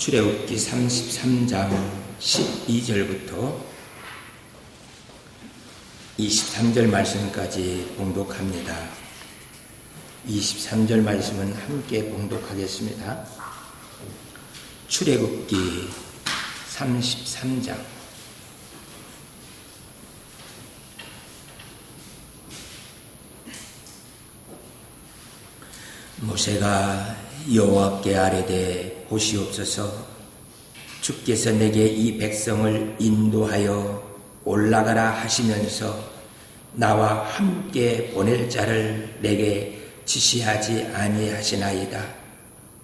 출애굽기 33장 12절부터 23절 말씀까지 봉독합니다. 23절 말씀은 함께 봉독하겠습니다. 출애굽기 33장. 모세가 여호와께 아뢰되 보시옵소서, 주께서 내게 이 백성을 인도하여 올라가라 하시면서 나와 함께 보낼 자를 내게 지시하지 아니하시나이다.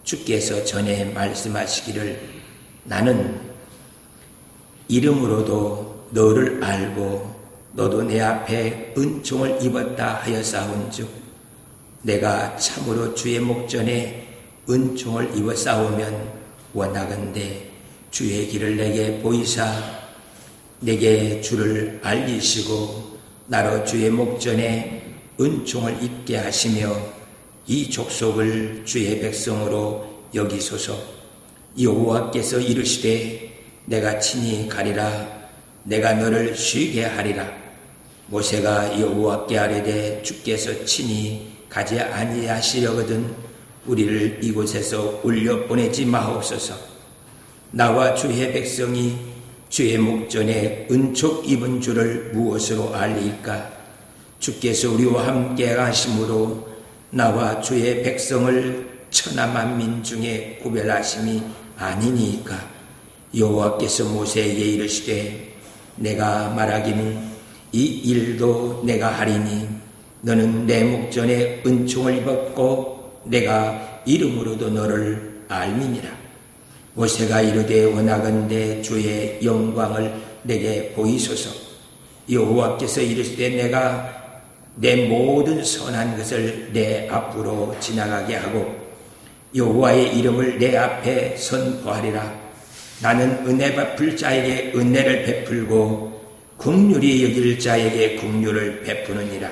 주께서 전에 말씀하시기를 나는 이름으로도 너를 알고 너도 내 앞에 은총을 입었다 하였사온즉 내가 참으로 주의 목전에 은총을 입었사오면 원하건대 주의 길을 내게 보이사 내게 주를 알리시고 나로 주의 목전에 은총을 입게 하시며 이 족속을 주의 백성으로 여기소서. 여호와께서 이르시되 내가 친히 가리라. 내가 너를 쉬게 하리라. 모세가 여호와께 아뢰되 주께서 친히 가지 아니하시려거든 우리를 이곳에서 올려 보내지 마옵소서. 나와 주의 백성이 주의 목전에 은총 입은 줄을 무엇으로 알리까? 주께서 우리와 함께 하심으로 나와 주의 백성을 천하 만민 중에 구별하심이 아니니까. 여호와께서 모세에게 이르시되 내가 말하기는 이 일도 내가 하리니 너는 내 목전에 은총을 입었고 내가 이름으로도 너를 알미니라. 모세가 이르되 원하건대 주의 영광을 내게 보이소서. 여호와께서 이르시되 내가 내 모든 선한 것을 내 앞으로 지나가게 하고 여호와의 이름을 내 앞에 선포하리라. 나는 은혜 베풀 자에게 은혜를 베풀고 긍휼히 여길 자에게 긍휼을 베푸느니라.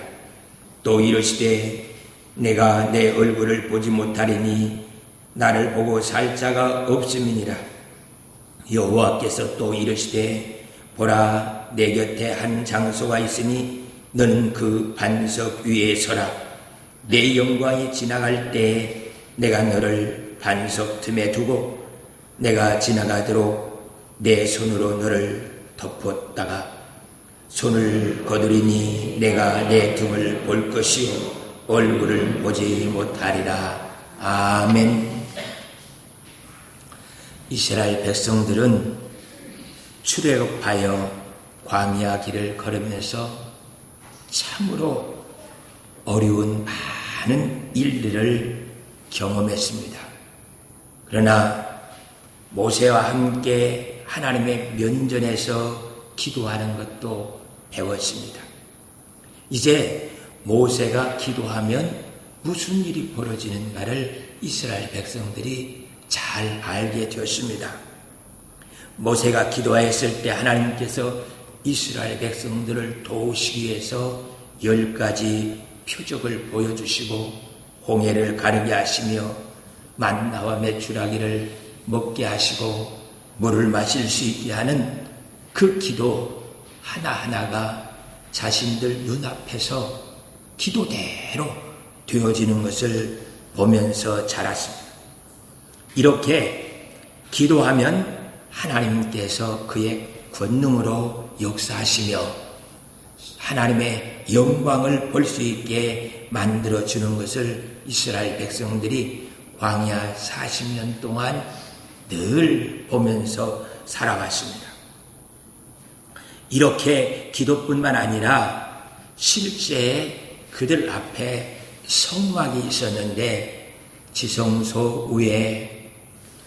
또 이르시되 내가 내 얼굴을 보지 못하리니 나를 보고 살 자가 없음이니라. 여호와께서 또 이르시되 보라 내 곁에 한 장소가 있으니 너는 그 반석 위에 서라. 내 영광이 지나갈 때 내가 너를 반석 틈에 두고 내가 지나가도록 내 손으로 너를 덮었다가 손을 거두리니 내가 내 등을 볼 것이요 얼굴을 보지 못하리라. 아멘. 이스라엘 백성들은 출애굽하여 광야 길을 걸으면서 참으로 어려운 많은 일들을 경험했습니다. 그러나 모세와 함께 하나님의 면전에서 기도하는 것도 배웠습니다. 이제 모세가 기도하면 무슨 일이 벌어지는가를 이스라엘 백성들이 잘 알게 되었습니다. 모세가 기도했을 때 하나님께서 이스라엘 백성들을 도우시기 위해서 10가지 표적을 보여주시고 홍해를 가르게 하시며 만나와 메추라기를 먹게 하시고 물을 마실 수 있게 하는 그 기도 하나하나가 자신들 눈앞에서 기도대로 되어지는 것을 보면서 자랐습니다. 이렇게 기도하면 하나님께서 그의 권능으로 역사하시며 하나님의 영광을 볼 수 있게 만들어주는 것을 이스라엘 백성들이 광야 40년 동안 늘 보면서 살아왔습니다. 이렇게 기도뿐만 아니라 실제 그들 앞에 성막이 있었는데 지성소 위에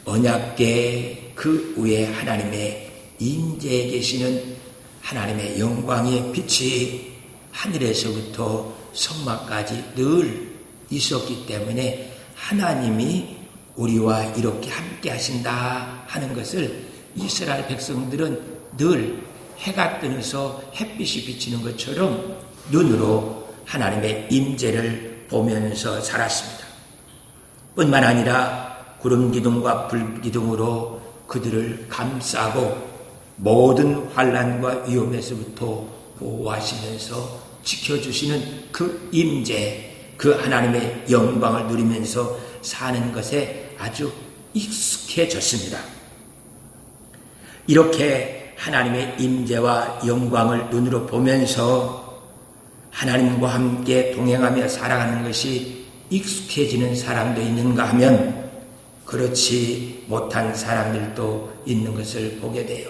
언약궤 그 위에 하나님의 임재에 계시는 하나님의 영광의 빛이 하늘에서부터 성막까지 늘 있었기 때문에 하나님이 우리와 이렇게 함께 하신다 하는 것을 이스라엘 백성들은 늘 해가 뜨면서 햇빛이 비치는 것처럼 눈으로 하나님의 임재를 보면서 살았습니다. 뿐만 아니라 구름 기둥과 불 기둥으로 그들을 감싸고 모든 환난과 위험에서부터 보호하시면서 지켜주시는 그 임재, 그 하나님의 영광을 누리면서 사는 것에 아주 익숙해졌습니다. 이렇게 하나님의 임재와 영광을 눈으로 보면서 하나님과 함께 동행하며 살아가는 것이 익숙해지는 사람도 있는가 하면 그렇지 못한 사람들도 있는 것을 보게 돼요.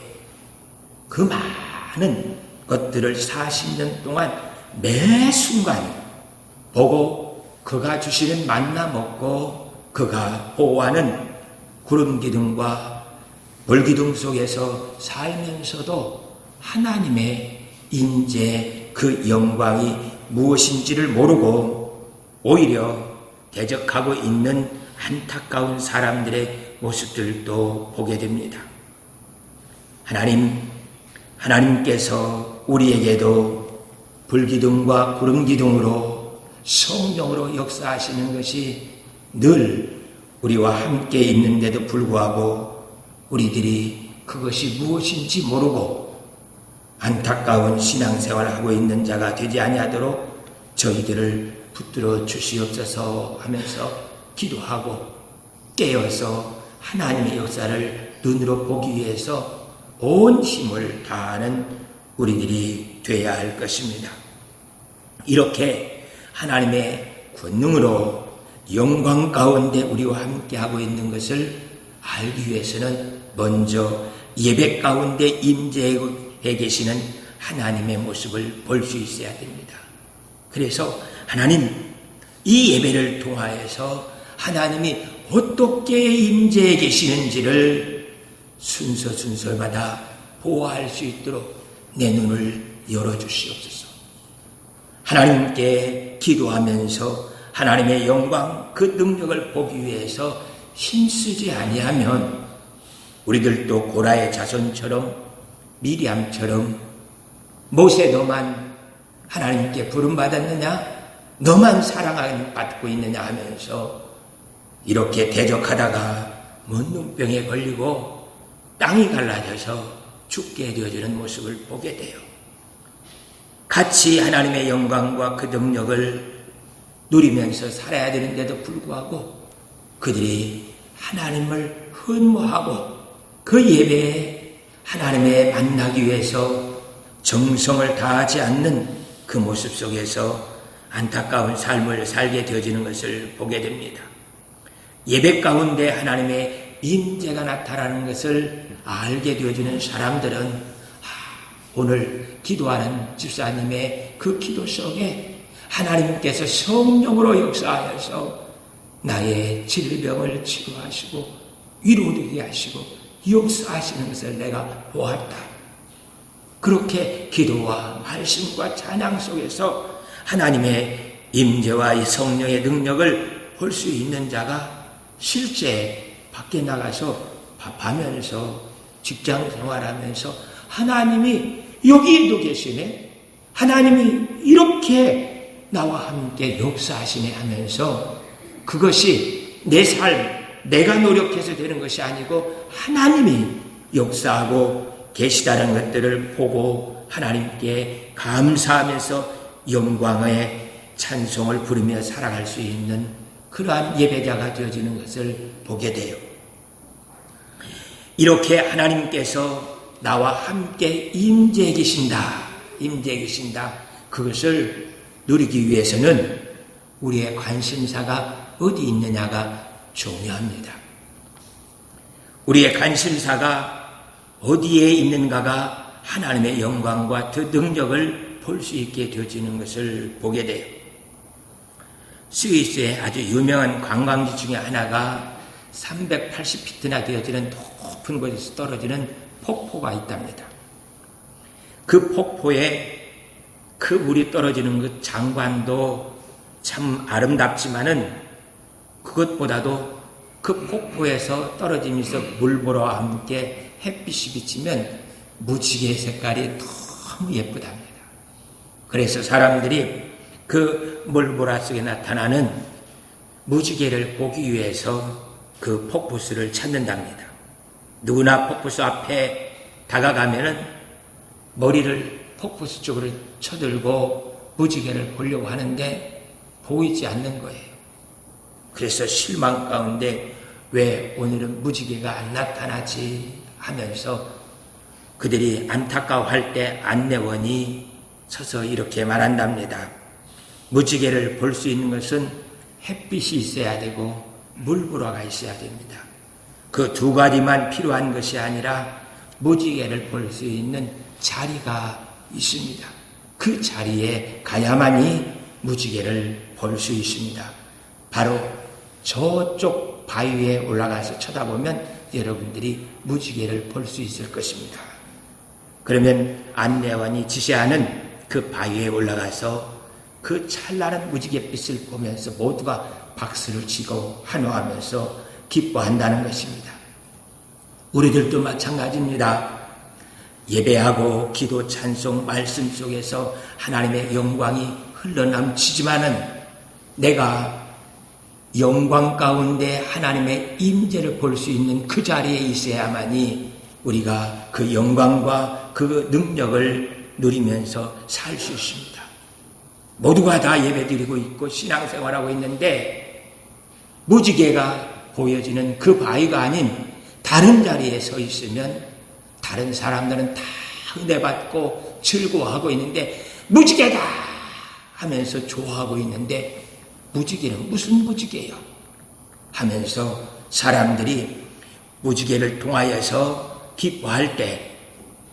그 많은 것들을 40년 동안 매 순간 보고 그가 주시는 만나 먹고 그가 보호하는 구름 기둥과 불 기둥 속에서 살면서도 하나님의 임재 그 영광이 무엇인지를 모르고 오히려 대적하고 있는 안타까운 사람들의 모습들도 보게 됩니다. 하나님께서 우리에게도 불기둥과 구름기둥으로 성령으로 역사하시는 것이 늘 우리와 함께 있는데도 불구하고 우리들이 그것이 무엇인지 모르고 안타까운 신앙생활을 하고 있는 자가 되지 아니하도록 저희들을 붙들어 주시옵소서 하면서 기도하고 깨어서 하나님의 역사를 눈으로 보기 위해서 온 힘을 다하는 우리들이 되어야 할 것입니다. 이렇게 하나님의 권능으로 영광 가운데 우리와 함께하고 있는 것을 알기 위해서는 먼저 예배 가운데 임재해 계시는 하나님의 모습을 볼 수 있어야 됩니다. 그래서 하나님, 이 예배를 통하여서 하나님이 어떻게 임재해 계시는지를 순서마다 보호할 수 있도록 내 눈을 열어주시옵소서. 하나님께 기도하면서 하나님의 영광, 그 능력을 보기 위해서 힘쓰지 아니하면 우리들도 고라의 자손처럼 미리암처럼 모세 너만 하나님께 부름받았느냐? 너만 사랑받고 있느냐 하면서 이렇게 대적하다가 문둥병에 걸리고 땅이 갈라져서 죽게 되어지는 모습을 보게 돼요. 같이 하나님의 영광과 그 능력을 누리면서 살아야 되는데도 불구하고 그들이 하나님을 흠모하고 그 예배에 하나님의 만나기 위해서 정성을 다하지 않는 그 모습 속에서 안타까운 삶을 살게 되어지는 것을 보게 됩니다. 예배 가운데 하나님의 임재가 나타나는 것을 알게 되어지는 사람들은 오늘 기도하는 집사님의 그 기도 속에 하나님께서 성령으로 역사하여서 나의 질병을 치료하시고 위로되게 하시고 역사하시는 것을 내가 보았다. 그렇게 기도와 말씀과 찬양 속에서 하나님의 임재와 이 성령의 능력을 볼 수 있는 자가 실제 밖에 나가서 밥하면서 직장 생활하면서 하나님이 여기에도 계시네, 하나님이 이렇게 나와 함께 역사하시네 하면서 그것이 내 삶, 내가 노력해서 되는 것이 아니고 하나님이 역사하고 계시다는 것들을 보고 하나님께 감사하면서 영광의 찬송을 부르며 살아갈 수 있는 그러한 예배자가 되어지는 것을 보게 돼요. 이렇게 하나님께서 나와 함께 임재해 계신다. 그것을 누리기 위해서는 우리의 관심사가 어디 있느냐가 중요합니다. 우리의 관심사가 어디에 있는가가 하나님의 영광과 그 능력을 볼 수 있게 되어지는 것을 보게 돼요. 스위스의 아주 유명한 관광지 중에 하나가 380피트나 되어지는 높은 곳에서 떨어지는 폭포가 있답니다. 그 폭포에 그 물이 떨어지는 그 장관도 참 아름답지만은 그것보다도 그 폭포에서 떨어지면서 물보라와 함께 햇빛이 비치면 무지개 색깔이 너무 예쁘답니다. 그래서 사람들이 그 물보라 속에 나타나는 무지개를 보기 위해서 그 폭포수를 찾는답니다. 누구나 폭포수 앞에 다가가면은 머리를 폭포수 쪽으로 쳐들고 무지개를 보려고 하는데 보이지 않는 거예요. 그래서 실망 가운데 왜 오늘은 무지개가 안 나타나지 하면서 그들이 안타까워할 때 안내원이 서서 이렇게 말한답니다. 무지개를 볼 수 있는 것은 햇빛이 있어야 되고 물불화가 있어야 됩니다. 그 두 가지만 필요한 것이 아니라 무지개를 볼 수 있는 자리가 있습니다. 그 자리에 가야만이 무지개를 볼 수 있습니다. 바로 저쪽 바위에 올라가서 쳐다보면 여러분들이 무지개를 볼 수 있을 것입니다. 그러면 안내원이 지시하는 그 바위에 올라가서 그 찬란한 무지갯빛을 보면서 모두가 박수를 치고 환호하면서 기뻐한다는 것입니다. 우리들도 마찬가지입니다. 예배하고 기도 찬송 말씀 속에서 하나님의 영광이 흘러넘치지만은 내가 영광 가운데 하나님의 임재를 볼 수 있는 그 자리에 있어야만이 우리가 그 영광과 그 능력을 누리면서 살 수 있습니다. 모두가 다 예배드리고 있고 신앙생활하고 있는데 무지개가 보여지는 그 바위가 아닌 다른 자리에 서 있으면 다른 사람들은 다 은혜받고 즐거워하고 있는데 무지개다 하면서 좋아하고 있는데 무지개는 무슨 무지개요? 하면서 사람들이 무지개를 통하여서 기뻐할 때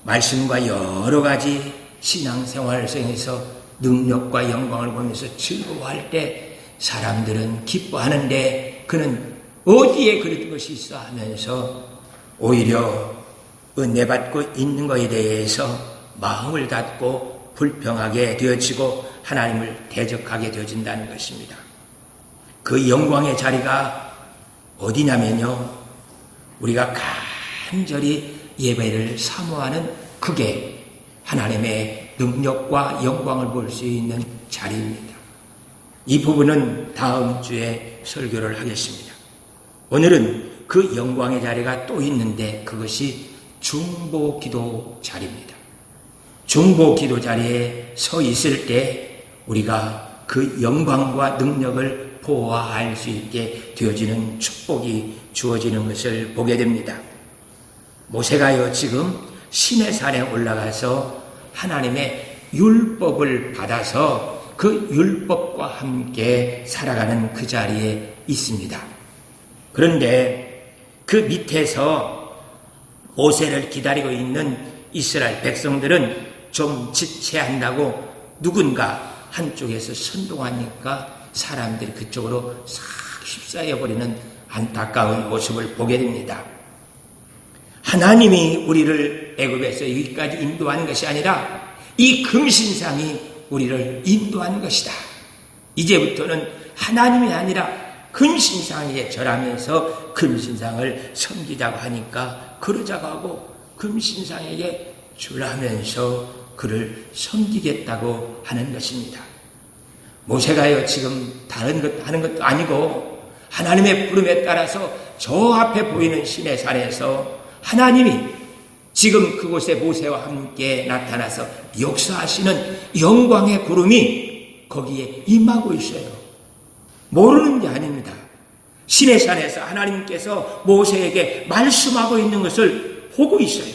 말씀과 여러 가지 신앙생활 속에서 능력과 영광을 보면서 즐거워할 때 사람들은 기뻐하는데 그는 어디에 그런 것이 있어 하면서 오히려 은혜받고 있는 것에 대해서 마음을 닫고 불평하게 되어지고 하나님을 대적하게 되어진다는 것입니다. 그 영광의 자리가 어디냐면요, 우리가 간절히 예배를 사모하는 그게 하나님의 능력과 영광을 볼 수 있는 자리입니다. 이 부분은 다음 주에 설교를 하겠습니다. 오늘은 그 영광의 자리가 또 있는데 그것이 중보기도 자리입니다. 중보기도 자리에 서 있을 때 우리가 그 영광과 능력을 보아할 수 있게 되어지는 축복이 주어지는 것을 보게 됩니다. 모세가요 지금 시내산에 올라가서 하나님의 율법을 받아서 그 율법과 함께 살아가는 그 자리에 있습니다. 그런데 그 밑에서 모세를 기다리고 있는 이스라엘 백성들은 좀 지체한다고 누군가 한쪽에서 선동하니까 사람들이 그쪽으로 싹 휩싸여버리는 안타까운 모습을 보게 됩니다. 하나님이 우리를 애굽에서 여기까지 인도한 것이 아니라 이 금신상이 우리를 인도한 것이다. 이제부터는 하나님이 아니라 금신상에 절하면서 금신상을 섬기자고 하니까 그러자고 하고 금신상에게 절하면서 그를 섬기겠다고 하는 것입니다. 모세가요 지금 다른 것 하는 것도 아니고 하나님의 부름에 따라서 저 앞에 보이는 시내산에서 하나님이 지금 그곳에 모세와 함께 나타나서 역사하시는 영광의 구름이 거기에 임하고 있어요. 모르는 게 아닙니다. 시내산에서 하나님께서 모세에게 말씀하고 있는 것을 보고 있어요.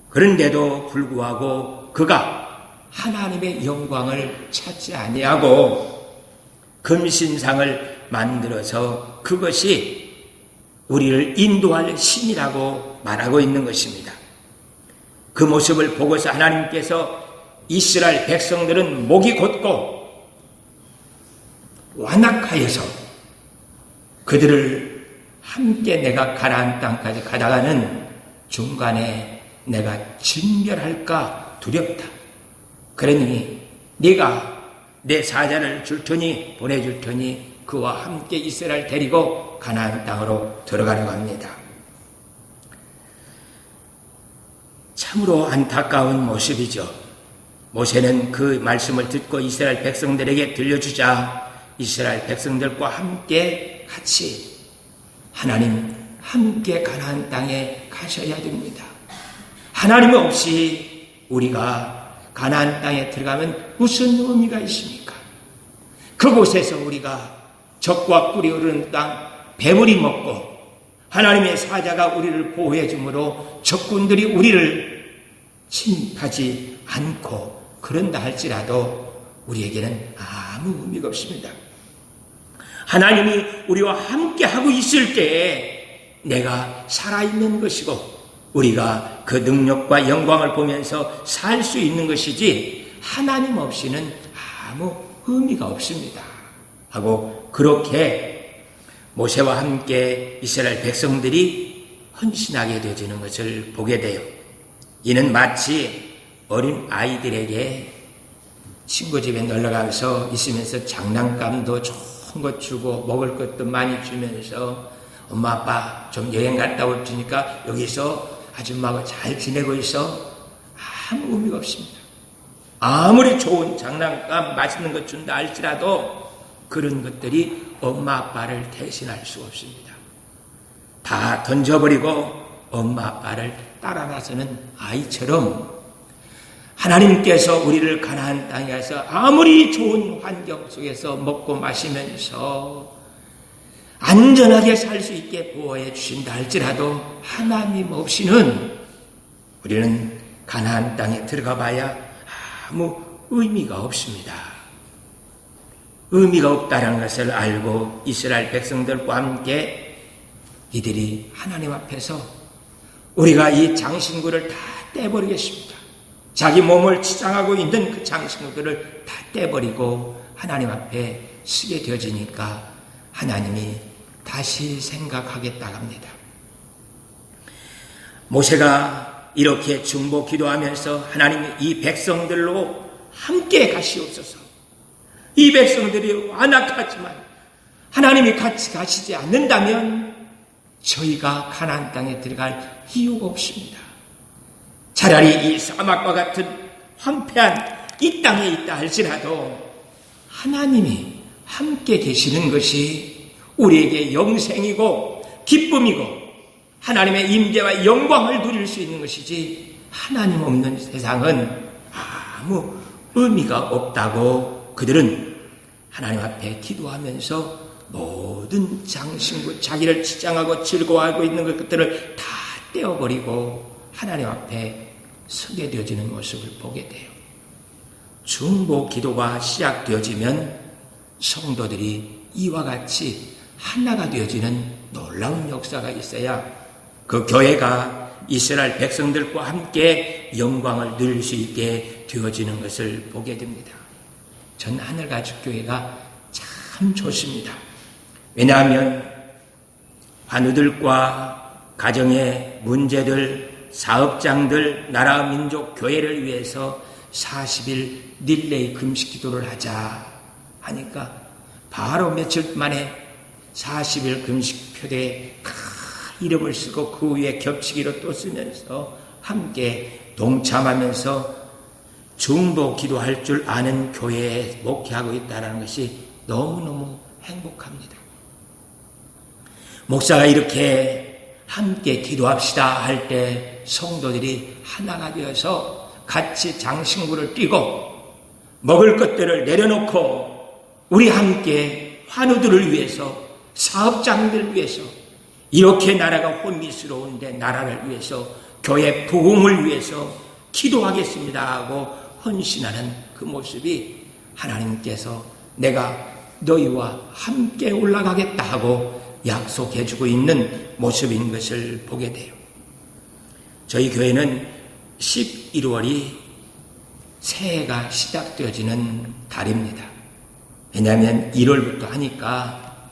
그런데도 불구하고 그가 하나님의 영광을 찾지 아니하고 금신상을 만들어서 그것이 우리를 인도할 신이라고 말하고 있는 것입니다. 그 모습을 보고서 하나님께서 이스라엘 백성들은 목이 곧고 완악하여서 그들을 함께 내가 가나안 땅까지 가다가는 중간에 내가 진멸할까 두렵다. 그러니 네가 내 사자를 줄 테니 보내줄 테니 그와 함께 이스라엘 데리고 가나안 땅으로 들어가려고 합니다. 참으로 안타까운 모습이죠. 모세는 그 말씀을 듣고 이스라엘 백성들에게 들려주자 이스라엘 백성들과 함께 같이 하나님 함께 가나안 땅에 가셔야 됩니다. 하나님 없이 우리가 가나안 땅에 들어가면 무슨 의미가 있습니까? 그곳에서 우리가 적과 꿀이 흐르는 땅 배물이 먹고 하나님의 사자가 우리를 보호해 주므로 적군들이 우리를 침입하지 않고 그런다 할지라도 우리에게는 아무 의미가 없습니다. 하나님이 우리와 함께 하고 있을 때에 내가 살아있는 것이고 우리가 그 능력과 영광을 보면서 살 수 있는 것이지 하나님 없이는 아무 의미가 없습니다. 하고 그렇게 모세와 함께 이스라엘 백성들이 헌신하게 되어지는 것을 보게 돼요. 이는 마치 어린 아이들에게 친구 집에 놀러가서 있으면서 장난감도 좋은 것 주고 먹을 것도 많이 주면서 엄마 아빠 좀 여행 갔다 올 테니까 여기서 아줌마하고 잘 지내고 있어. 아무 의미가 없습니다. 아무리 좋은 장난감 맛있는 것 준다 할지라도 그런 것들이 엄마 아빠를 대신할 수 없습니다. 다 던져버리고 엄마 아빠를 따라 나서는 아이처럼 하나님께서 우리를 가나안 땅에 가서 아무리 좋은 환경 속에서 먹고 마시면서 안전하게 살 수 있게 보호해 주신다 할지라도 하나님 없이는 우리는 가나안 땅에 들어가 봐야 아무 의미가 없습니다. 의미가 없다는 것을 알고 이스라엘 백성들과 함께 이들이 하나님 앞에서 우리가 이 장신구를 다 떼버리겠습니다. 자기 몸을 치장하고 있는 그 장신구들을 다 떼버리고 하나님 앞에 서게 되어지니까 하나님이 다시 생각하겠다고 합니다. 모세가 이렇게 중보 기도하면서 하나님이 이 백성들로 함께 가시옵소서. 이 백성들이 완악하지만 하나님이 같이 가시지 않는다면 저희가 가나안 땅에 들어갈 이유가 없습니다. 차라리 이 사막과 같은 황폐한 이 땅에 있다 할지라도 하나님이 함께 계시는 것이 우리에게 영생이고 기쁨이고 하나님의 임재와 영광을 누릴 수 있는 것이지 하나님 없는 세상은 아무 의미가 없다고 그들은 하나님 앞에 기도하면서 모든 장신구 자기를 치장하고 즐거워하고 있는 것들을 다 떼어버리고 하나님 앞에 서게 되어지는 모습을 보게 돼요. 중보 기도가 시작되어지면 성도들이 이와 같이 하나가 되어지는 놀라운 역사가 있어야 그 교회가 이스라엘 백성들과 함께 영광을 누릴 수 있게 되어지는 것을 보게 됩니다. 전 하늘가족교회가 참 좋습니다. 왜냐하면 환우들과 가정의 문제들, 사업장들, 나라, 민족, 교회를 위해서 40일 릴레이 금식 기도를 하자 하니까 바로 며칠 만에 40일 금식 표대에 이름을 쓰고 그 위에 겹치기로 또 쓰면서 함께 동참하면서 중보 기도할 줄 아는 교회에 목회하고 있다는 것이 너무너무 행복합니다. 목사가 이렇게 함께 기도합시다 할 때 성도들이 하나가 되어서 같이 장신구를 띄고 먹을 것들을 내려놓고 우리 함께 환우들을 위해서 사업장들을 위해서 이렇게 나라가 혼미스러운데 나라를 위해서 교회 부흥을 위해서 기도하겠습니다 하고 헌신하는 그 모습이 하나님께서 내가 너희와 함께 올라가겠다 하고 약속해주고 있는 모습인 것을 보게 돼요. 저희 교회는 11월이 새해가 시작되어지는 달입니다. 왜냐하면 1월부터 하니까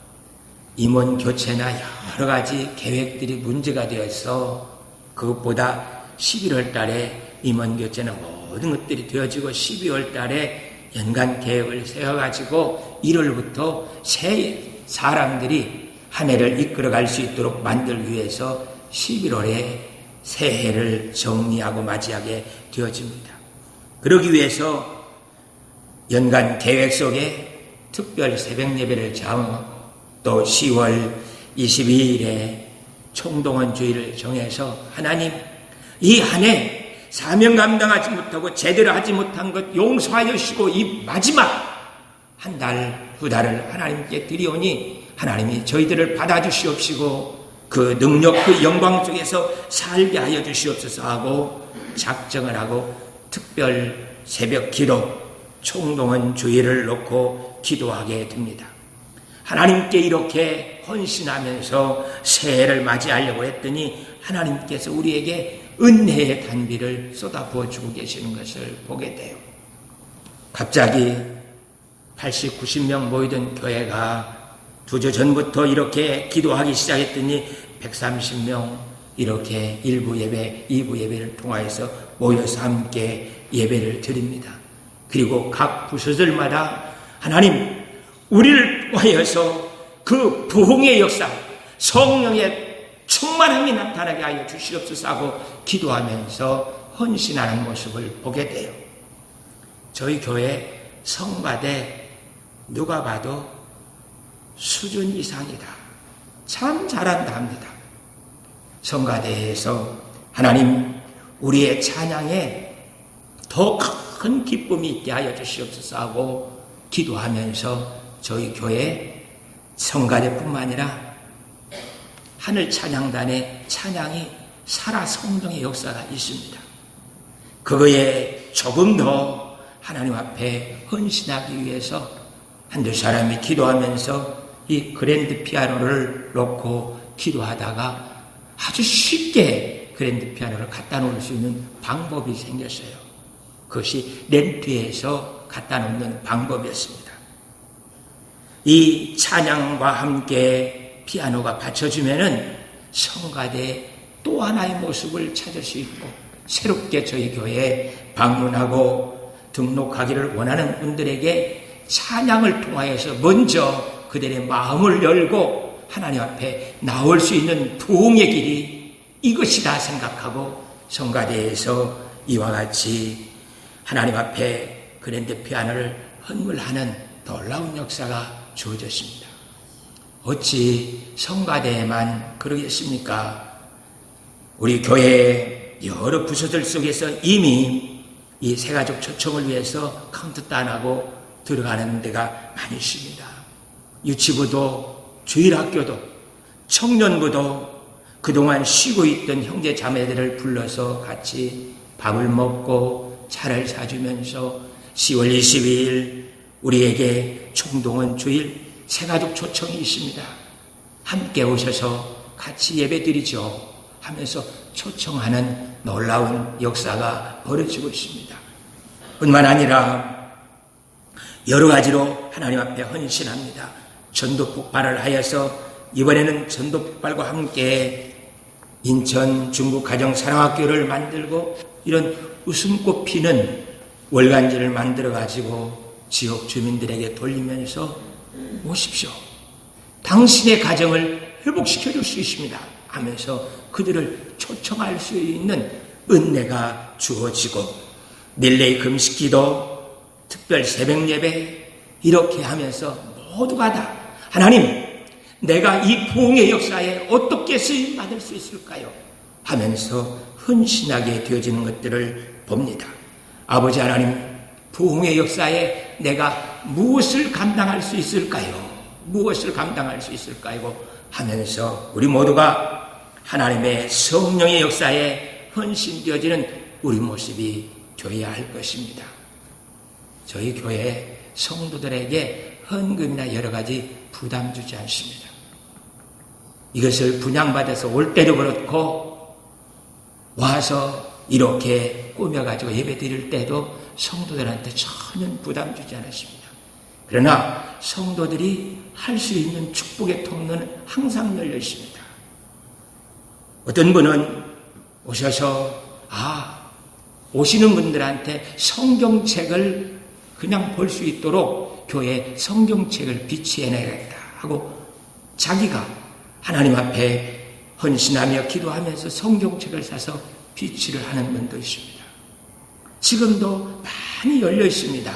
임원 교체나 여러 가지 계획들이 문제가 되어서 그것보다 11월 달에 임원 교체나 모든 것들이 되어지고 12월 달에 연간 계획을 세워가지고 1월부터 새 사람들이 한 해를 이끌어갈 수 있도록 만들기 위해서 11월에 새해를 정리하고 맞이하게 되어집니다. 그러기 위해서 연간 계획 속에 특별 새벽 예배를 정하고 또 10월 22일에 총동원 주일을 정해서 하나님 이 한 해 사명 감당하지 못하고 제대로 하지 못한 것 용서하여 주시고 이 마지막 한 달, 두 달을 하나님께 드리오니 하나님이 저희들을 받아주시옵시고 그 능력, 그 영광 속에서 살게 하여 주시옵소서 하고 작정을 하고 특별 새벽 기도, 총동원 주일을 놓고 기도하게 됩니다. 하나님께 이렇게 헌신하면서 새해를 맞이하려고 했더니 하나님께서 우리에게 은혜의 단비를 쏟아부어 주고 계시는 것을 보게 돼요. 갑자기 80, 90명 모이던 교회가 2주 전부터 이렇게 기도하기 시작했더니 130명 이렇게 1부 예배, 2부 예배를 통하여서 모여서 함께 예배를 드립니다. 그리고 각 부서들마다 하나님 우리를 통하여서 그 부흥의 역사, 성령의 충만함이 나타나게 하여 주시옵소서 하고 기도하면서 헌신하는 모습을 보게 돼요. 저희 교회 성가대 누가 봐도 수준 이상이다. 참 잘한다 합니다. 성가대에서 하나님 우리의 찬양에 더 큰 기쁨이 있게 하여 주시옵소서 하고 기도하면서 저희 교회 성가대뿐만 아니라 하늘 찬양단의 찬양이 살아 성령의 역사가 있습니다. 그거에 조금 더 하나님 앞에 헌신하기 위해서 한두 사람이 기도하면서 이 그랜드 피아노를 놓고 기도하다가 아주 쉽게 그랜드 피아노를 갖다 놓을 수 있는 방법이 생겼어요. 그것이 렌트에서 갖다 놓는 방법이었습니다. 이 찬양과 함께 피아노가 받쳐주면은 성가대의 또 하나의 모습을 찾을 수 있고 새롭게 저희 교회에 방문하고 등록하기를 원하는 분들에게 찬양을 통하여서 먼저 그들의 마음을 열고 하나님 앞에 나올 수 있는 부흥의 길이 이것이다 생각하고 성가대에서 이와 같이 하나님 앞에 그랜드 피아노를 헌물하는 놀라운 역사가 주어졌습니다. 어찌 성가대에만 그러겠습니까? 우리 교회 여러 부서들 속에서 이미 이 새가족 초청을 위해서 카운트다운하고 들어가는 데가 많이 있습니다. 유치부도 주일학교도 청년부도 그동안 쉬고 있던 형제 자매들을 불러서 같이 밥을 먹고 차를 사주면서 10월 22일 우리에게 총동원 주일 새가족 초청이 있습니다. 함께 오셔서 같이 예배드리죠 하면서 초청하는 놀라운 역사가 벌어지고 있습니다. 뿐만 아니라 여러 가지로 하나님 앞에 헌신합니다. 전도 폭발을 하여서 이번에는 전도 폭발과 함께 인천 중국 가정사랑학교를 만들고 이런 웃음꽃 피는 월간지를 만들어 가지고 지역 주민들에게 돌리면서 오십시오. 당신의 가정을 회복시켜 줄 수 있습니다 하면서 그들을 초청할 수 있는 은혜가 주어지고 릴레이 금식기도, 특별 새벽 예배 이렇게 하면서 모두가 다 하나님 내가 이 부흥의 역사에 어떻게 쓰임받을 수 있을까요? 하면서 헌신하게 되어지는 것들을 봅니다. 아버지 하나님 부흥의 역사에 내가 무엇을 감당할 수 있을까요? 무엇을 감당할 수 있을까요? 하면서 우리 모두가 하나님의 성령의 역사에 헌신되어지는 우리 모습이 되어야 할 것입니다. 저희 교회 성도들에게 헌금이나 여러 가지 부담 주지 않습니다. 이것을 분양받아서 올 때도 그렇고 와서 이렇게 꾸며가지고 예배 드릴 때도 성도들한테 전혀 부담 주지 않았습니다. 그러나 성도들이 할 수 있는 축복의 통로는 항상 열려 있습니다. 어떤 분은 오셔서 오시는 분들한테 성경책을 그냥 볼 수 있도록 교회에 성경책을 비치해내야겠다 하고 자기가 하나님 앞에 헌신하며 기도하면서 성경책을 사서 비치를 하는 분도 있습니다. 지금도 많이 열려 있습니다.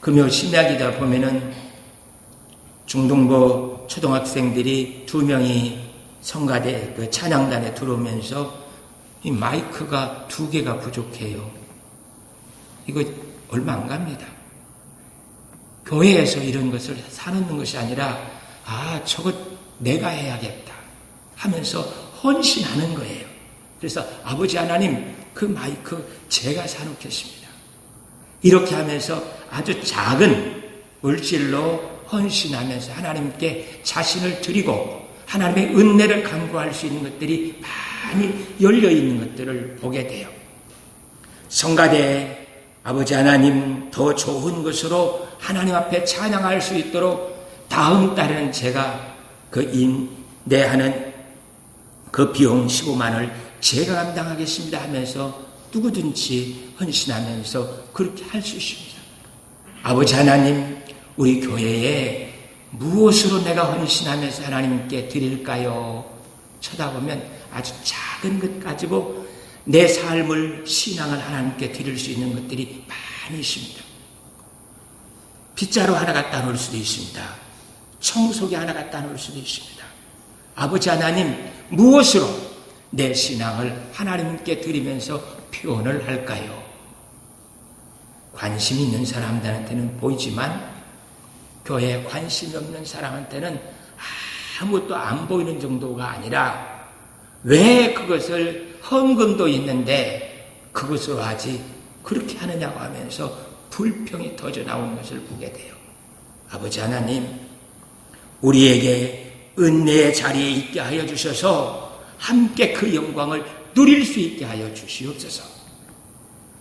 금요 심야기다 보면은 중동부 초등학생들이 2명이 성가대 그 찬양단에 들어오면서 이 마이크가 2개가 부족해요. 이거 얼마 안 갑니다. 교회에서 이런 것을 사놓는 것이 아니라 저것 내가 해야겠다 하면서 헌신하는 거예요. 그래서 아버지 하나님 그 마이크 제가 사놓겠습니다. 이렇게 하면서 아주 작은 물질로 헌신하면서 하나님께 자신을 드리고 하나님의 은혜를 간구할 수 있는 것들이 많이 열려있는 것들을 보게 돼요. 성가대 아버지 하나님 더 좋은 것으로 하나님 앞에 찬양할 수 있도록 다음 달에는 제가 그 인내하는 그 비용 15만 원을 제가 감당하겠습니다 하면서 누구든지 헌신하면서 그렇게 할 수 있습니다. 아버지 하나님, 우리 교회에 무엇으로 내가 헌신하면서 하나님께 드릴까요? 쳐다보면 아주 작은 것 가지고 내 삶을, 신앙을 하나님께 드릴 수 있는 것들이 많이 있습니다. 빗자루 하나 갖다 놓을 수도 있습니다. 청소기 하나 갖다 놓을 수도 있습니다. 아버지 하나님, 무엇으로 내 신앙을 하나님께 드리면서 표현을 할까요? 관심 있는 사람들한테는 보이지만 교회에 관심이 없는 사람한테는 아무것도 안 보이는 정도가 아니라 왜 그것을 헌금도 있는데 그것으로 하지 그렇게 하느냐고 하면서 불평이 터져 나오는 것을 보게 돼요. 아버지 하나님, 우리에게 은혜의 자리에 있게 하여 주셔서 함께 그 영광을 누릴 수 있게 하여 주시옵소서.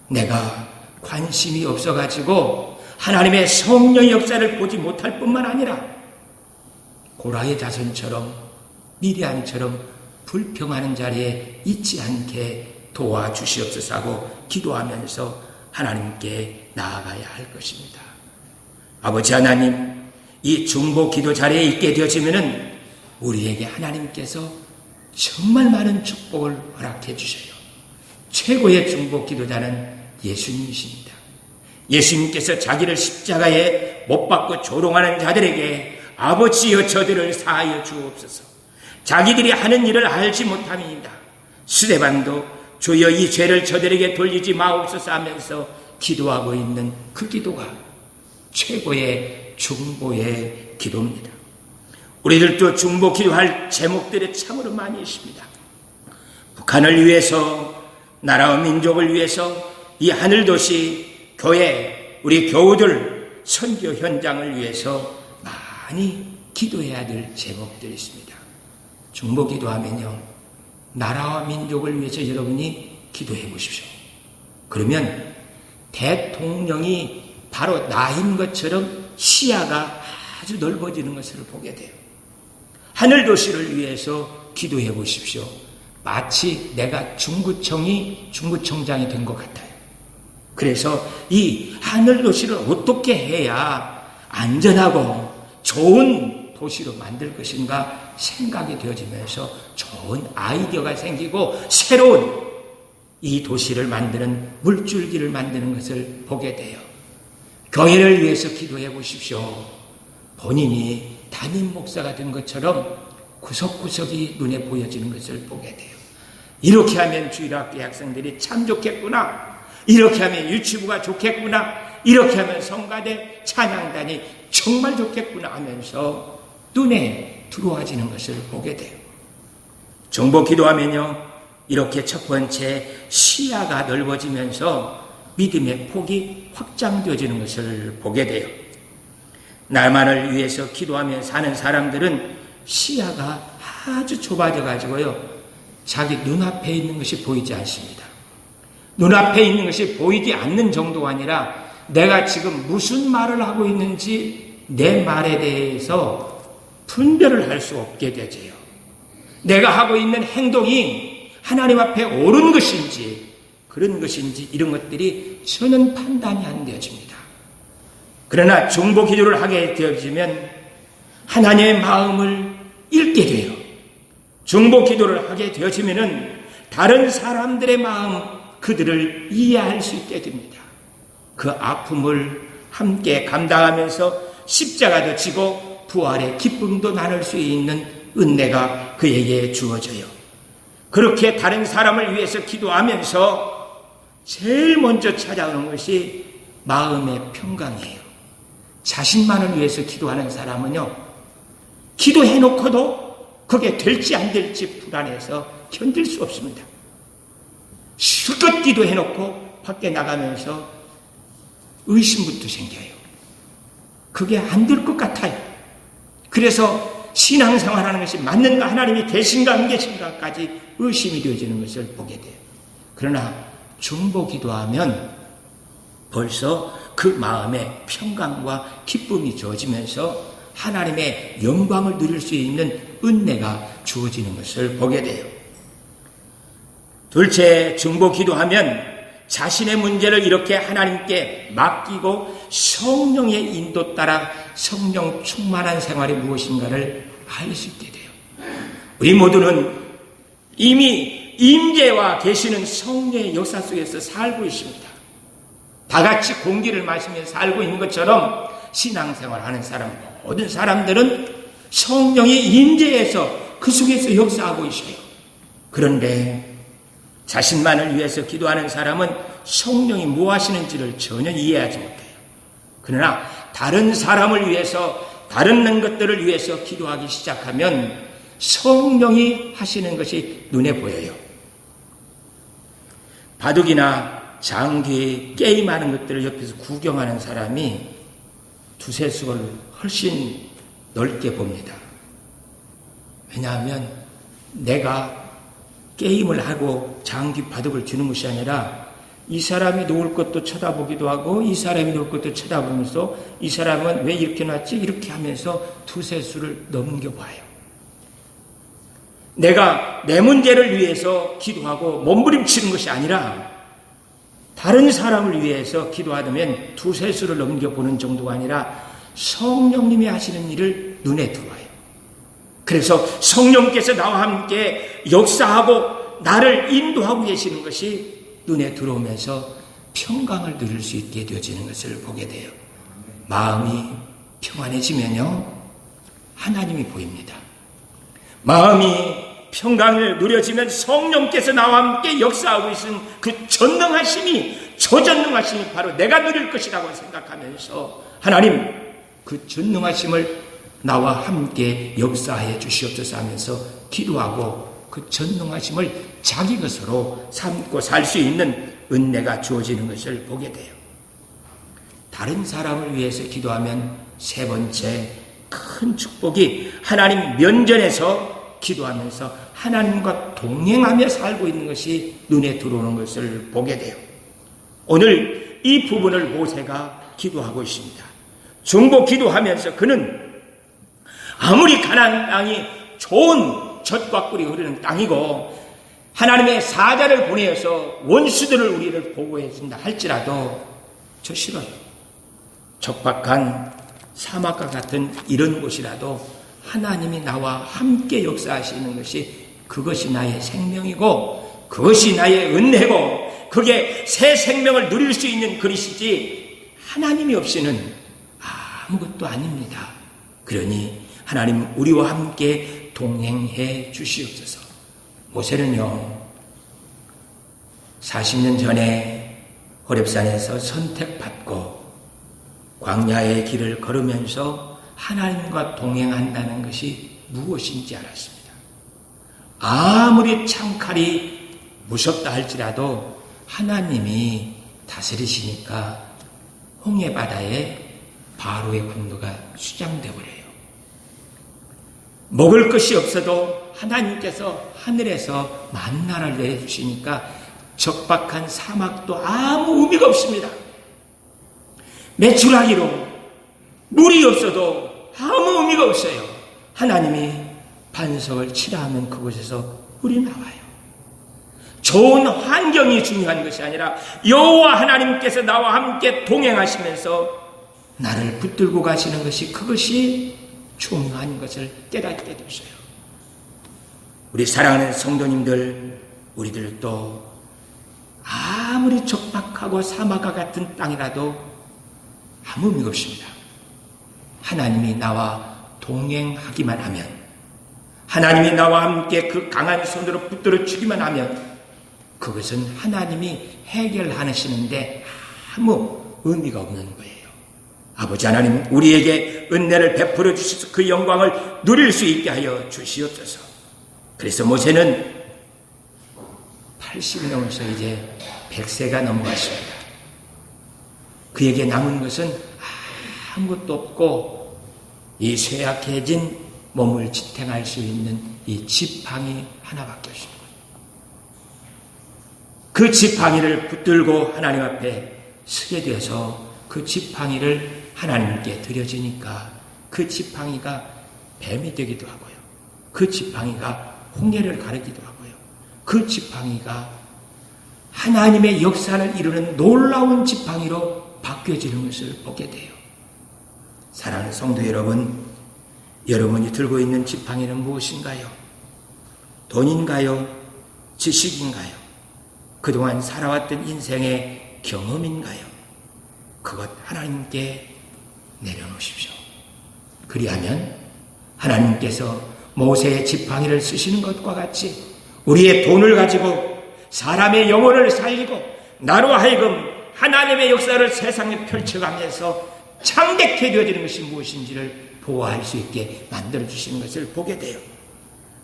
내가 관심이 없어가지고 하나님의 성령의 역사를 보지 못할 뿐만 아니라 고라의 자손처럼 미리암처럼 불평하는 자리에 있지 않게 도와주시옵소서 하고 기도하면서 하나님께 나아가야 할 것입니다. 아버지 하나님, 이 중보 기도 자리에 있게 되어지면은 우리에게 하나님께서 정말 많은 축복을 허락해 주셔요. 최고의 중보 기도자는 예수님이십니다. 예수님께서 자기를 십자가에 못 박고 조롱하는 자들에게 아버지여 저들을 사하여 주옵소서. 자기들이 하는 일을 알지 못함이니이다. 스데반도 주여 이 죄를 저들에게 돌리지 마옵소서 하면서 기도하고 있는 그 기도가 최고의 중보의 기도입니다. 우리들도 중보 기도할 제목들이 참으로 많이 있습니다. 북한을 위해서, 나라와 민족을 위해서, 이 하늘도시, 교회, 우리 교우들, 선교 현장을 위해서 많이 기도해야 될 제목들이 있습니다. 중보 기도하면요, 나라와 민족을 위해서 여러분이 기도해 보십시오. 그러면 대통령이 바로 나인 것처럼 시야가 아주 넓어지는 것을 보게 돼요. 하늘도시를 위해서 기도해 보십시오. 마치 내가 중구청장이 된 것 같아요. 그래서 이 하늘도시를 어떻게 해야 안전하고 좋은 도시로 만들 것인가 생각이 되어지면서 좋은 아이디어가 생기고 새로운 이 도시를 만드는 물줄기를 만드는 것을 보게 돼요. 교회를 위해서 기도해 보십시오. 본인이 담임 목사가 된 것처럼 구석구석이 눈에 보여지는 것을 보게 돼요. 이렇게 하면 주일학교 학생들이 참 좋겠구나. 이렇게 하면 유치부가 좋겠구나. 이렇게 하면 성가대 찬양단이 정말 좋겠구나 하면서 눈에 들어와지는 것을 보게 돼요. 중보 기도하면요, 이렇게 첫 번째 시야가 넓어지면서 믿음의 폭이 확장되어지는 것을 보게 돼요. 나만을 위해서 기도하며 사는 사람들은 시야가 아주 좁아져 가지고요, 자기 눈앞에 있는 것이 보이지 않습니다. 눈앞에 있는 것이 보이지 않는 정도가 아니라 내가 지금 무슨 말을 하고 있는지 내 말에 대해서 분별을 할 수 없게 되지요. 내가 하고 있는 행동이 하나님 앞에 옳은 것인지 그런 것인지 이런 것들이 저는 판단이 안 되어집니다. 그러나 중보 기도를 하게 되어지면 하나님의 마음을 읽게 돼요. 중보 기도를 하게 되어지면은 다른 사람들의 마음, 그들을 이해할 수 있게 됩니다. 그 아픔을 함께 감당하면서 십자가도 지고 부활의 기쁨도 나눌 수 있는 은혜가 그에게 주어져요. 그렇게 다른 사람을 위해서 기도하면서 제일 먼저 찾아오는 것이 마음의 평강이에요. 자신만을 위해서 기도하는 사람은요, 기도해놓고도 그게 될지 안 될지 불안해서 견딜 수 없습니다. 실컷 기도해놓고 밖에 나가면서 의심부터 생겨요. 그게 안 될 것 같아요. 그래서 신앙생활하는 것이 맞는가, 하나님이 계신가 안 계신가까지 의심이 되어지는 것을 보게 돼요. 그러나 중보기도하면 벌써 그 마음에 평강과 기쁨이 주어지면서 하나님의 영광을 누릴 수 있는 은혜가 주어지는 것을 보게 돼요. 둘째, 중보기도하면 자신의 문제를 이렇게 하나님께 맡기고 성령의 인도 따라 성령 충만한 생활이 무엇인가를 알 수 있게 돼요. 우리 모두는 이미 임재와 계시는 성령의 역사 속에서 살고 있습니다. 다 같이 공기를 마시면서 살고 있는 것처럼 신앙생활하는 사람, 모든 사람들은 성령의 임재에서 그 속에서 역사하고 있어요. 그런데 자신만을 위해서 기도하는 사람은 성령이 뭐 하시는지를 전혀 이해하지 못해요. 그러나 다른 사람을 위해서, 다른 것들을 위해서 기도하기 시작하면 성령이 하시는 것이 눈에 보여요. 바둑이나 장기, 게임하는 것들을 옆에서 구경하는 사람이 두세 수를 훨씬 넓게 봅니다. 왜냐하면 내가 게임을 하고 장기 바둑을 주는 것이 아니라 이 사람이 놓을 것도 쳐다보기도 하고 이 사람이 놓을 것도 쳐다보면서 이 사람은 왜 이렇게 놨지? 이렇게 하면서 두세 수를 넘겨봐요. 내가 내 문제를 위해서 기도하고 몸부림치는 것이 아니라 다른 사람을 위해서 기도하면 두세 수를 넘겨보는 정도가 아니라 성령님이 하시는 일을 눈에 들어와요. 그래서 성령께서 나와 함께 역사하고 나를 인도하고 계시는 것이 눈에 들어오면서 평강을 누릴 수 있게 되어지는 것을 보게 돼요. 마음이 평안해지면요, 하나님이 보입니다. 마음이 평강을 누려지면 성령께서 나와 함께 역사하고 있는 그 전능하심이, 저전능하심이 바로 내가 누릴 것이라고 생각하면서 하나님, 그 전능하심을 나와 함께 역사해 주시옵소서 하면서 기도하고 그 전능하심을 자기 것으로 삼고 살 수 있는 은혜가 주어지는 것을 보게 돼요. 다른 사람을 위해서 기도하면 세 번째 큰 축복이 하나님 면전에서 기도하면서 하나님과 동행하며 살고 있는 것이 눈에 들어오는 것을 보게 돼요. 오늘 이 부분을 모세가 기도하고 있습니다. 중보 기도하면서 그는 아무리 가나안 땅이 좋은 젖과 꿀이 흐르는 땅이고 하나님의 사자를 보내어서 원수들을 우리를 보호해 준다 할지라도 저 싫어요. 적박한 사막과 같은 이런 곳이라도 하나님이 나와 함께 역사하시는 것이, 그것이 나의 생명이고 그것이 나의 은혜고 그게 새 생명을 누릴 수 있는 그릇이지 하나님이 없이는 아무것도 아닙니다. 그러니 하나님 우리와 함께 동행해 주시옵소서. 모세는요, 40년 전에 호렙산에서 선택받고 광야의 길을 걸으면서 하나님과 동행한다는 것이 무엇인지 알았습니다. 아무리 창칼이 무섭다 할지라도 하나님이 다스리시니까 홍해바다에 바로의 군도가 수장되어 버려요. 먹을 것이 없어도 하나님께서 하늘에서 만나를 내려주시니까 적박한 사막도 아무 의미가 없습니다. 메추라기로 물이 없어도 아무 의미가 없어요. 하나님이 반석을 치라 하면 그곳에서 물이 나와요. 좋은 환경이 중요한 것이 아니라 여호와 하나님께서 나와 함께 동행하시면서 나를 붙들고 가시는 것이, 그것이 중요한 것을 깨닫게 되셔요. 우리 사랑하는 성도님들, 우리들도 아무리 적박하고 사막과 같은 땅이라도 아무 의미가 없습니다. 하나님이 나와 동행하기만 하면, 하나님이 나와 함께 그 강한 손으로 붙들어 주기만 하면 그것은 하나님이 해결하시는데 아무 의미가 없는 거예요. 아버지 하나님, 우리에게 은혜를 베풀어 주셔서 그 영광을 누릴 수 있게 하여 주시옵소서. 그래서 모세는 80이 넘어서 이제 100세가 넘어갔습니다. 그에게 남은 것은 아무것도 없고 이 쇠약해진 몸을 지탱할 수 있는 이 지팡이 하나밖에 없습니다. 그 지팡이를 붙들고 하나님 앞에 서게 되어서 그 지팡이를 하나님께 드려지니까 그 지팡이가 뱀이 되기도 하고요. 그 지팡이가 홍해를 가르기도 하고요. 그 지팡이가 하나님의 역사를 이루는 놀라운 지팡이로 바뀌어지는 것을 보게 돼요. 사랑하는 성도 여러분, 여러분이 들고 있는 지팡이는 무엇인가요? 돈인가요? 지식인가요? 그동안 살아왔던 인생의 경험인가요? 그것 하나님께 내려놓으십시오. 그리하면 하나님께서 모세의 지팡이를 쓰시는 것과 같이 우리의 돈을 가지고 사람의 영혼을 살리고 나로 하여금 하나님의 역사를 세상에 펼쳐가면서 창대케 되어지는 것이 무엇인지를 보아할 수 있게 만들어주시는 것을 보게 돼요.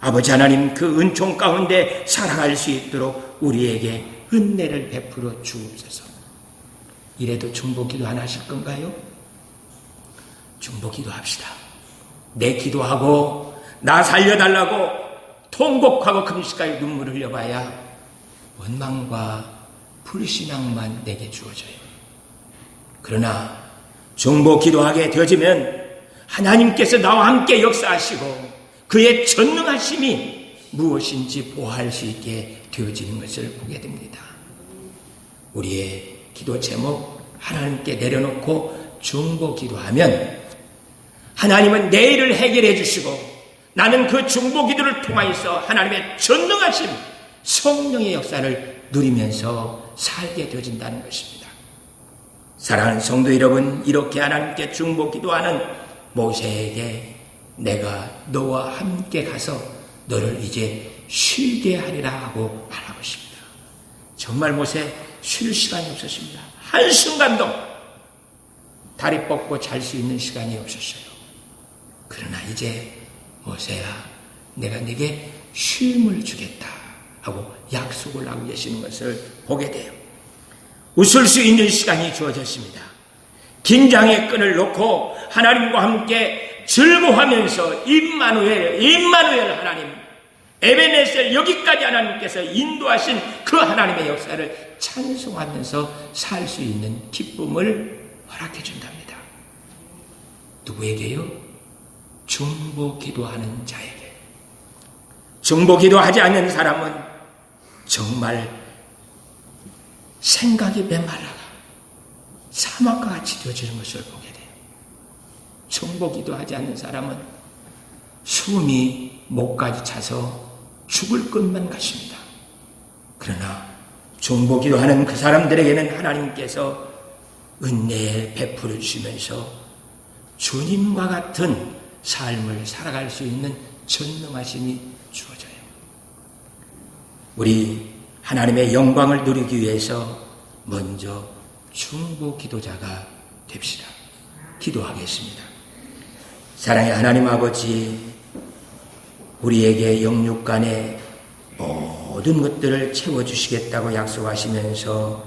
아버지 하나님, 그 은총 가운데 살아갈 수 있도록 우리에게 은혜를 베풀어 주옵소서. 이래도 중보기도 안 하실 건가요? 중보기도 합시다. 내 기도하고 나 살려달라고 통곡하고 금식하여 눈물을 흘려봐야 원망과 불신앙만 내게 주어져요. 그러나 중보 기도하게 되어지면 하나님께서 나와 함께 역사하시고 그의 전능하심이 무엇인지 보아할 수 있게 되어지는 것을 보게 됩니다. 우리의 기도 제목 하나님께 내려놓고 중보 기도하면 하나님은 내 일을 해결해 주시고 나는 그 중보 기도를 통하여서 하나님의 전능하심, 성령의 역사를 누리면서 살게 되어진다는 것입니다. 사랑하는 성도 여러분, 이렇게 하나님께 중보 기도하는 모세에게 내가 너와 함께 가서 너를 이제 쉬게 하리라 하고 말하고 있습니다. 정말 모세 쉴 시간이 없었습니다. 한순간도 다리 뻗고 잘 수 있는 시간이 없었어요. 그러나 이제 모세야, 내가 네게 쉼을 주겠다 하고 약속을 하고 계시는 것을 보게 돼요. 웃을 수 있는 시간이 주어졌습니다. 긴장의 끈을 놓고 하나님과 함께 즐거워하면서 임마누엘 하나님, 에베네셀, 여기까지 하나님께서 인도하신 그 하나님의 역사를 찬송하면서 살 수 있는 기쁨을 허락해 준답니다. 누구에게요? 중보 기도하는 자에게. 중보 기도하지 않는 사람은 정말 생각이 메말라가 사막과 같이 되어지는 것을 보게 돼요. 중보 기도하지 않는 사람은 숨이 목까지 차서 죽을 것만 같습니다. 그러나 중보 기도하는 그 사람들에게는 하나님께서 은혜 베풀어 주시면서 주님과 같은 삶을 살아갈 수 있는 전능하심이 주어져요. 우리 하나님의 영광을 누리기 위해서 먼저 중보 기도자가 됩시다. 기도하겠습니다. 사랑의 하나님 아버지, 우리에게 영육간의 모든 것들을 채워주시겠다고 약속하시면서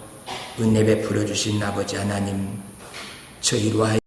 은혜 베풀어 주신 아버지 하나님, 저희로 하여